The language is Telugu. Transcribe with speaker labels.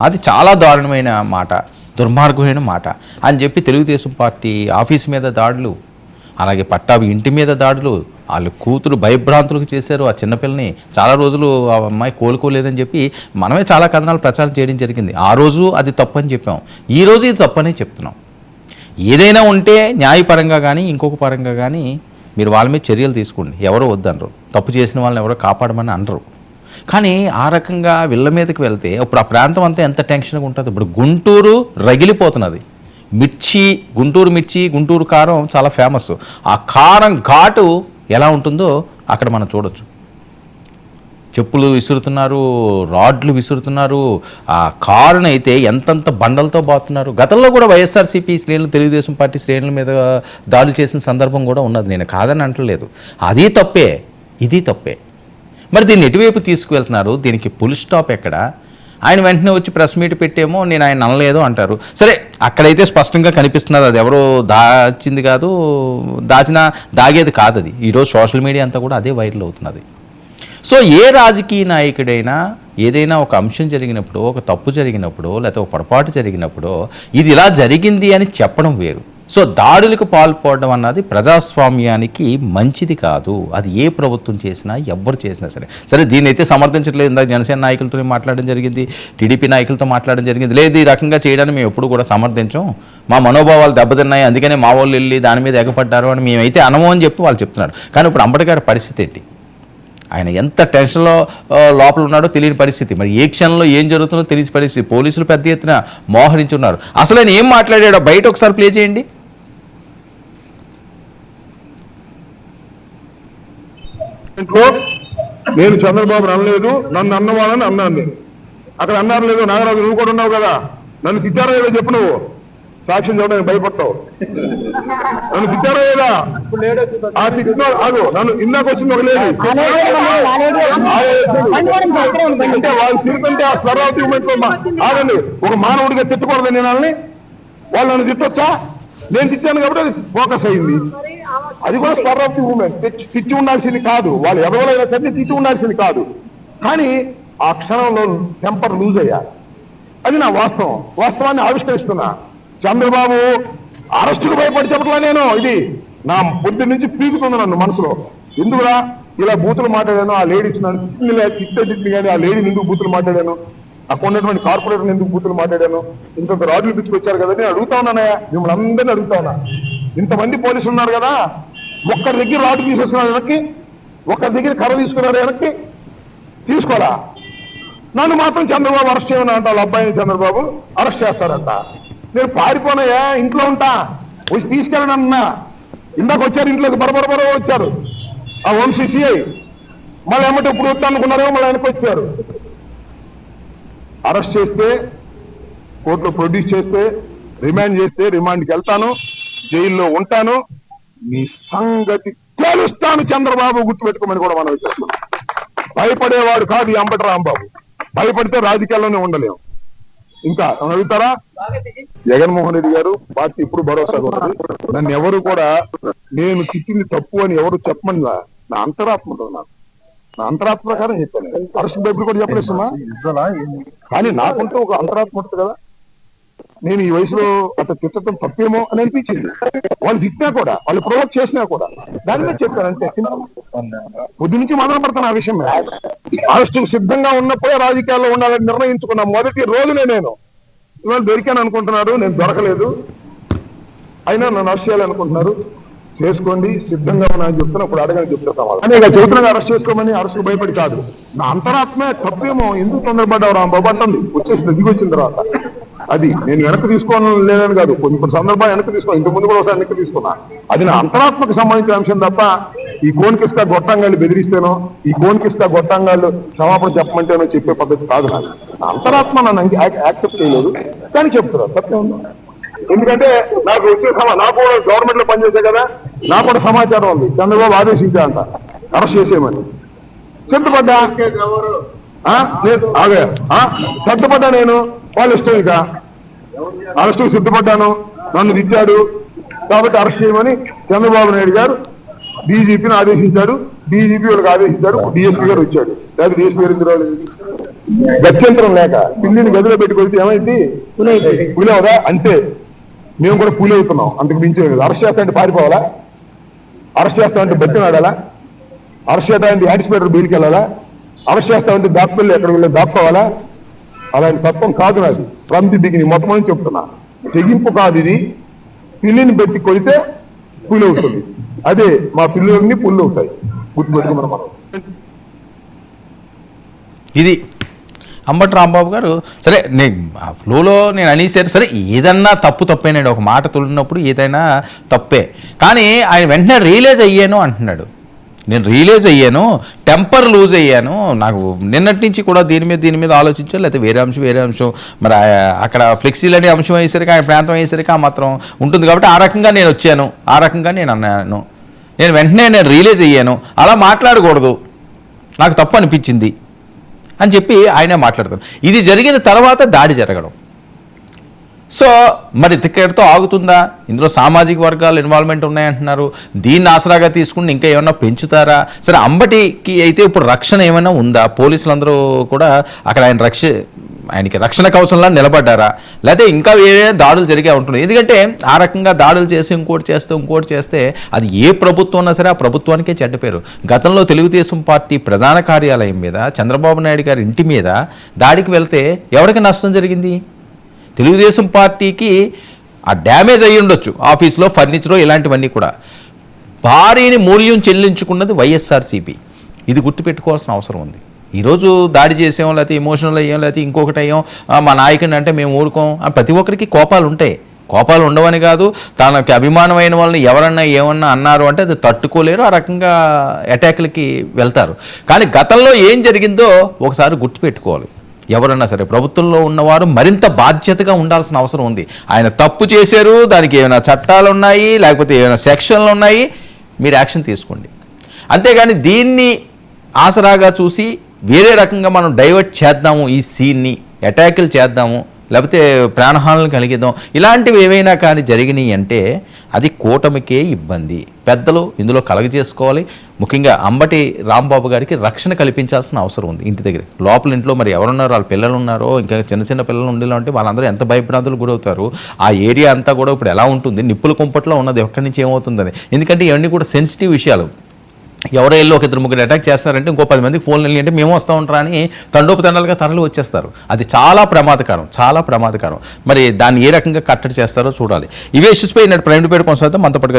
Speaker 1: అది చాలా దారుణమైన మాట, దుర్మార్గమైన మాట అని చెప్పి తెలుగుదేశం పార్టీ ఆఫీస్ మీద దాడులు, అలాగే పట్టాభి ఇంటి మీద దాడులు, వాళ్ళు కూతురు భయభ్రాంతులకు చేశారు. ఆ చిన్నపిల్లని చాలా రోజులు ఆ అమ్మాయి కోలుకోలేదని చెప్పి మనమే చాలా కథనాలు ప్రచారం చేయడం జరిగింది. ఆ రోజు అది తప్పని చెప్పాం, ఈరోజు ఇది తప్పని చెప్తున్నాం. ఏదైనా ఉంటే న్యాయపరంగా కానీ ఇంకొక పరంగా కానీ మీరు వాళ్ళ మీద చర్యలు తీసుకోండి. ఎవరో వద్దనరు, తప్పు చేసిన వాళ్ళని ఎవరో కాపాడమని అనరు. కానీ ఆ రకంగా వీళ్ళ మీదకి వెళ్తే ఇప్పుడు ఆ ప్రాంతం అంతా ఎంత టెన్షన్గా ఉంటుంది. ఇప్పుడు గుంటూరు రగిలిపోతున్నది. మిర్చి, గుంటూరు మిర్చి, గుంటూరు కారం చాలా ఫేమస్. ఆ కారం ఘాటు ఎలా ఉంటుందో అక్కడ మనం చూడొచ్చు. చెప్పులు విసురుతున్నారు, రాడ్లు విసురుతున్నారు. ఆ కారుని అయితే ఎంతంత బండలతో బాతున్నారు. గతంలో కూడా వైఎస్ఆర్సీపీ శ్రేణులు తెలుగుదేశం పార్టీ శ్రేణుల మీద దాడులు చేసిన సందర్భం కూడా ఉన్నది. నేను కాదని అంటలేదు. అది తప్పే, ఇది తప్పే. మరి దీన్ని ఎటువైపు తీసుకువెళ్తున్నారు? దీనికి ఫుల్ స్టాప్ ఎక్కడ? ఆయన వెంటనే వచ్చి ప్రెస్ మీట్ పెట్టేమో నేను ఆయన అనలేదు అంటారు. సరే, అక్కడైతే స్పష్టంగా కనిపిస్తున్నది అది ఎవరో దాచింది కాదు, దాగేది కాదు. అది ఈరోజు సోషల్ మీడియా అంతా కూడా అదే వైరల్ అవుతున్నది. సో ఏ రాజకీయ నాయకుడైనా ఏదైనా ఒక అంశం జరిగినప్పుడు, ఒక తప్పు జరిగినప్పుడు, లేకపోతే ఒక పొరపాటు జరిగినప్పుడు ఇది ఇలా జరిగింది అని చెప్పడం వేరు. సో దాడులకు పాల్పడడం అన్నది ప్రజాస్వామ్యానికి మంచిది కాదు. అది ఏ ప్రభుత్వం చేసినా, ఎవ్వరు చేసినా సరే దీన్ని అయితే సమర్థించట్లేదు. ఇందాక జనసేన నాయకులతో మాట్లాడడం జరిగింది, టీడీపీ నాయకులతో మాట్లాడడం జరిగింది. లేదు, ఈ రకంగా చేయడానికి మేము ఎప్పుడు కూడా సమర్థించాం, మా మనోభావాలు దెబ్బతిన్నాయి, అందుకనే మా వాళ్ళు వెళ్ళి దాని మీద ఎగపడ్డారు అని మేమైతే అనము అని చెప్పి వాళ్ళు చెప్తున్నారు. కానీ ఇప్పుడు అంబేద్కర్ పరిస్థితి ఏంటి? ఆయన ఎంత టెన్షన్లో లోపల ఉన్నాడో తెలియని పరిస్థితి. మరి ఏ క్షణంలో ఏం జరుగుతుందో తెలియని పరిస్థితి. పోలీసులు పెద్ద ఎత్తున మోహరించున్నారు. అసలు ఆయన ఏం మాట్లాడాడో బయట ఒకసారి ప్లే చేయండి.
Speaker 2: నేను చంద్రబాబు అనలేదు, నన్ను అన్నవాళ్ళని అన్నాను. నేను అక్కడ అన్నారు లేదు. నాగరాజు నువ్వు కూడా ఉన్నావు కదా, నన్ను తిట్టారో ఏదో చెప్పు. నువ్వు సాక్ష్యం చూడడానికి భయపడతావు. నన్ను తిట్టారో ఏదా? ఆ తిట్టిన ఆగు, నన్ను ఇందాక వచ్చింది ఒక లేదు అంటే వాళ్ళు తిరుగుతుంటే ఆ స్వరావతి ఆగండి. ఒక మానవుడిగా తిట్టకూడదు నేను వాళ్ళని. వాళ్ళు నన్ను తిట్టొచ్చా? నేను తిట్టాను కాబట్టి అది ఫోకస్ అయింది. అది కూడా స్పర్ ఆఫ్ ది మూమెంట్. తిట్టి ఉండాల్సింది కాదు, వాళ్ళు ఎవరైనా సరే తిట్టి ఉండాల్సింది కాదు. కానీ ఆ క్షణంలో టెంపర్ లూజ్ అయ్యారు. అది నా వాస్తవాన్ని ఆవిష్కరిస్తున్నా. చంద్రబాబు అరెస్టుకు భయపడి చెప్పట్లా నేను. ఇది నా పొద్దు నుంచి పీకుతుంది నన్ను మనసులో. ఎందుకురా ఇలా బూతులు మాట్లాడాను? ఆ లేడీస్ నన్ను తిట్టి కానీ ఆ లేడీని ఎందుకు బూతులు మాట్లాడాను? అక్కడ ఉన్నటువంటి కార్పొరేటర్ ఎందుకు బూతులు మాట్లాడాను? ఇంకొక రాజులు పిచ్చుకొచ్చారు కదా, నేను అడుగుతా ఉన్నానయ్యా, మిమ్మల్ని అందరినీ అడుగుతా ఉన్నా. ఇంతమంది పోలీసులు ఉన్నారు కదా, ఒక్కరి దగ్గర రాటు తీసేసుకున్నారు వెనక్కి, ఒక్కరి దగ్గర కర్ర తీసుకున్నారు వెనక్కి, తీసుకోరా? నన్ను మాత్రం చంద్రబాబు అరెస్ట్ చేయమని అంట. వాళ్ళ అబ్బాయిని చంద్రబాబు అరెస్ట్ చేస్తారంట. నేను పారిపోనాయా, ఇంట్లో ఉంటా, వచ్చి తీసుకెళ్ళను అన్నా. ఇందాక వచ్చారు ఇంట్లోకి, బరబరబర వచ్చారు ఆ వంశీ సిఐ. మళ్ళీ ఏమంటే ఇప్పుడు వద్దా అనుకున్నారేమో, మళ్ళీ వెనక్కి వచ్చారు. అరెస్ట్ చేస్తే, కోర్టులో ప్రొడ్యూస్ చేస్తే, రిమాండ్ చేస్తే రిమాండ్కి వెళ్తాను, జైల్లో ఉంటాను, మీ సంగతి తెలుస్తాను చంద్రబాబు, గుర్తుపెట్టుకోమని కూడా మనం చెప్తున్నాం. భయపడేవాడు కాదు ఈ అంబటి రాంబాబు. భయపడితే రాజకీయాల్లోనే ఉండలేము. ఇంకా అడుగుతారా? జగన్మోహన్ రెడ్డి గారు పార్టీ ఇప్పుడు భరోసాగా ఉన్నది. నన్ను ఎవరు కూడా నేను తిట్టింది తప్పు అని ఎవరు చెప్పమని నా అంతరాత్మ ఉంటుంది. నా అంతరాత్మ ప్రకారం చెప్పాను. అరెస్ట్ బైబుల్ కూడా చెప్పలేస్తున్నా, కానీ నాకుంటూ ఒక అంతరాత్మ ఉంటుంది కదా. నేను ఈ వయసులో అట్లా తిట్టడం తప్పేమో అని అనిపించింది. వాళ్ళు తిట్టినా కూడా, వాళ్ళు ప్రొవోక్ చేసినా కూడా దాని మీద చెప్పాను అంతే. పొద్దు నుంచి మొదలు పడతాను ఆ విషయం మీద. అరెస్టుకు సిద్ధంగా ఉన్నప్పుడే రాజకీయాల్లో ఉండాలని నిర్ణయించుకున్న మొదటి రోజునే నేను. ఇవాళ దొరికాను అనుకుంటున్నారు, నేను దొరకలేదు. అయినా నన్ను అరెస్ట్ చేయాలనుకుంటున్నారు, చేసుకోండి, సిద్ధంగా ఉన్నా అని చెప్తున్నా. ఇప్పుడు అడగని చెప్తాను అని ఇక చెబుతున్నా. అరెస్ట్ చేసుకోమని, అరెస్ట్కు భయపడి కాదు. నా అంతరాత్మే తప్పేమో, ఎందుకు తొందరపడ్డావు రాంబాబు అంటుంది వచ్చేసింది, దిగి వచ్చిన తర్వాత. అది నేను వెనక్కి తీసుకోవాలని లేదని కాదు, కొన్ని సందర్భాలు వెనక్కి తీసుకోవాలి, ఇంతకు ముందు కూడా ఒకసారి వెనక్కి తీసుకున్నా. అది నా అంతరాత్మకు సంబంధించిన అంశం తప్ప ఈ కోన్కిస్కా గొట్టంగాళ్ళు బెదిరిస్తేనో, ఈ కోన్కిస్కా గొట్టంగాళ్ళు క్షమాపణ చెప్పమంటేనో చెప్పే పద్ధతి కాదు. నాకు నా అంతరాత్మ నన్ను యాక్సెప్ట్ చేయలేదు, కానీ చెప్తున్నారు తప్పే ఉంది. ఎందుకంటే నాకు వచ్చే నాకు కూడా గవర్నమెంట్ లో పనిచేసే కదా, నాకు కూడా సమాచారం ఉంది. చంద్రబాబు ఆదేశించా అంట అరెస్ట్ చేసేయమని. సిద్ధపడ్డా సిద్ధపడ్డా నేను. వాళ్ళు ఇష్టం ఇక అరెస్టుకు సిద్ధపడ్డాను. నన్ను తిట్టాడు కాబట్టి అరెస్ట్ చేయమని చంద్రబాబు నాయుడు గారు డీజీపీని ఆదేశించాడు. డీజీపీ వాళ్ళకి ఆదేశించాడు. డిఎస్పీ గారు వచ్చాడు. లేదా డిఎస్పీ గారు ఎందుకు రాలేదు? గత్యంతరం లేక పిల్లిని గదిలో పెట్టుకొస్తే ఏమైంది? పులవుదా? అంతే, మేము కూడా పులి అవుతున్నాం. అంతకు మించి అరెస్ట్ చేస్తామంటే పారిపోవాలా? అరెస్ట్ చేస్తామంటే బట్టి ఆడాలా? అరెస్ట్ చేస్తామంటే యాంటిసిపేటర్ బీల్కి వెళ్ళాలా? అరెస్ట్ చేస్తామంటే దాక్కుల్ని ఎక్కడ వెళ్ళి దాక్కోవాలా? అలాంటి తత్వం కాదు నాది. ఫ్రమ్ ది బిగినింగ్ మొత్తం అని చెప్తున్నా. తెగింపు కాదు ఇది. పిల్లిని పెట్టి కొడితే పులి అవుతుంది. అదే మా పిల్లలన్నీ పుల్లు అవుతాయి. గుర్తుపెట్టుకున్నాం మనం.
Speaker 1: ఇది అంబటి రాంబాబు గారు. సరే, నేను ఆ ఫ్లోలో నేను అనేసారు. సరే, ఏదన్నా తప్పేనండి. ఒక మాట తొలినప్పుడు ఏదైనా తప్పే. కానీ ఆయన వెంటనే రియలైజ్ అయ్యాను అంటున్నాడు. నేను రియలైజ్ అయ్యాను, టెంపర్ లూజ్ అయ్యాను. నాకు నిన్నటి నుంచి కూడా దీని మీద ఆలోచించాలి. లేకపోతే వేరే అంశం మరి అక్కడ ఫ్లెక్సీలు అనే అంశం అయ్యేసరికి, ఆయన ప్రాంతం అయ్యేసరికి ఆ మాత్రం ఉంటుంది. కాబట్టి ఆ రకంగా నేను వచ్చాను, ఆ రకంగా నేను అన్నాను. నేను వెంటనే రియలైజ్ అయ్యాను, అలా మాట్లాడకూడదు, నాకు తప్పు అనిపించింది అని చెప్పి ఆయనే మాట్లాడతారు. ఇది జరిగిన తర్వాత దాడి జరగడం. సో మరి ఇక్కడితో ఆగుతుందా? ఇందులో సామాజిక వర్గాలు ఇన్వాల్వ్మెంట్ ఉన్నాయంటున్నారు. దీన్ని ఆసరాగా తీసుకుని ఇంకా ఏమన్నా పెంచుతారా? సరే, అంబటికి అయితే ఇప్పుడు రక్షణ ఏమైనా ఉందా? పోలీసులందరూ కూడా అక్కడ ఆయనకి రక్షణ కవచంలా నిలబడ్డారా? లేకపోతే ఇంకా వేరే దాడులు జరిగే ఉంటుంది? ఎందుకంటే ఆ రకంగా దాడులు చేసి ఇంకోటి చేస్తే అది ఏ ప్రభుత్వం ఉన్నా సరే ఆ ప్రభుత్వానికే చెడ్డ పేరు. గతంలో తెలుగుదేశం పార్టీ ప్రధాన కార్యాలయం మీద, చంద్రబాబు నాయుడు గారి ఇంటి మీద దాడికి వెళ్తే ఎవరికి నష్టం జరిగింది? తెలుగుదేశం పార్టీకి ఆ డ్యామేజ్ అయ్యి ఉండొచ్చు, ఆఫీస్లో ఫర్నిచరో ఇలాంటివన్నీ కూడా. భారీని మూల్యం చెల్లించుకున్నది వైఎస్ఆర్సీపీ. ఇది గుర్తుపెట్టుకోవాల్సిన అవసరం ఉంది. ఈరోజు దాడి చేసాం, లేకపోతే ఎమోషనల్ అయ్యాం, లేకపోతే ఇంకొకటి అయ్యాం, మా నాయకుడిని అంటే మేము ఊరుకోం. ప్రతి ఒక్కరికి కోపాలు ఉంటాయి. కోపాలు ఉండవని కాదు, తనకి అభిమానమైన వాళ్ళని ఎవరన్నా ఏమన్నా అన్నారు అంటే అది తట్టుకోలేరు, ఆ రకంగా అటాక్లకి వెళ్తారు. కానీ గతంలో ఏం జరిగిందో ఒకసారి గుర్తుపెట్టుకోవాలి. ఎవరన్నా సరే ప్రభుత్వంలో ఉన్నవారు మరింత బాధ్యతగా ఉండాల్సిన అవసరం ఉంది. ఆయన తప్పు చేశారు, దానికి ఏమైనా చట్టాలు ఉన్నాయి, లేకపోతే ఏమైనా సెక్షన్లు ఉన్నాయి, మీరు యాక్షన్ తీసుకోండి. అంతేగాని దీన్ని ఆసరాగా చూసి వేరే రకంగా మనం డైవర్ట్ చేద్దాము, ఈ సీన్ని అటాకులు చేద్దాము, లేకపోతే ప్రాణహానులు కలిగిద్దాం, ఇలాంటివి ఏవైనా కానీ జరిగినాయి అంటే అది కూటమికే ఇబ్బంది. పెద్దలు ఇందులో కలగజేసుకోవాలి. ముఖ్యంగా అంబటి రాంబాబు గారికి రక్షణ కల్పించాల్సిన అవసరం ఉంది. ఇంటి దగ్గర లోపల ఇంట్లో మరి ఎవరున్నారో, వాళ్ళ పిల్లలు ఉన్నారో, ఇంకా చిన్న పిల్లలు ఉండేలాంటి వాళ్ళందరూ ఎంత భయభ్రాంతులు గురవుతారు. ఆ ఏరియా అంతా కూడా ఇప్పుడు ఎలా ఉంటుంది? నిప్పుల కుంపట్లో ఉన్నది, ఎక్కడి నుంచి ఏమవుతుందని. ఎందుకంటే ఇవన్నీ కూడా సెన్సిటివ్ విషయాలు. ఎవరో వెళ్ళి ఒక 2-3 అటాక్ చేస్తున్నారంటే ఇంకో 10 మందికి ఫోన్లు వెళ్ళి అంటే మేము వస్తూ ఉంటారా అని తండోపతండాలుగా తరలి వచ్చేస్తారు. అది చాలా ప్రమాదకరం. మరి దాన్ని ఏ రకంగా కట్టడి చేస్తారో చూడాలి. ఇవే ఇష్యూస్పై ప్రైమ్ డిబేట్ కొనసాగుతాం. మనతో పాటుగా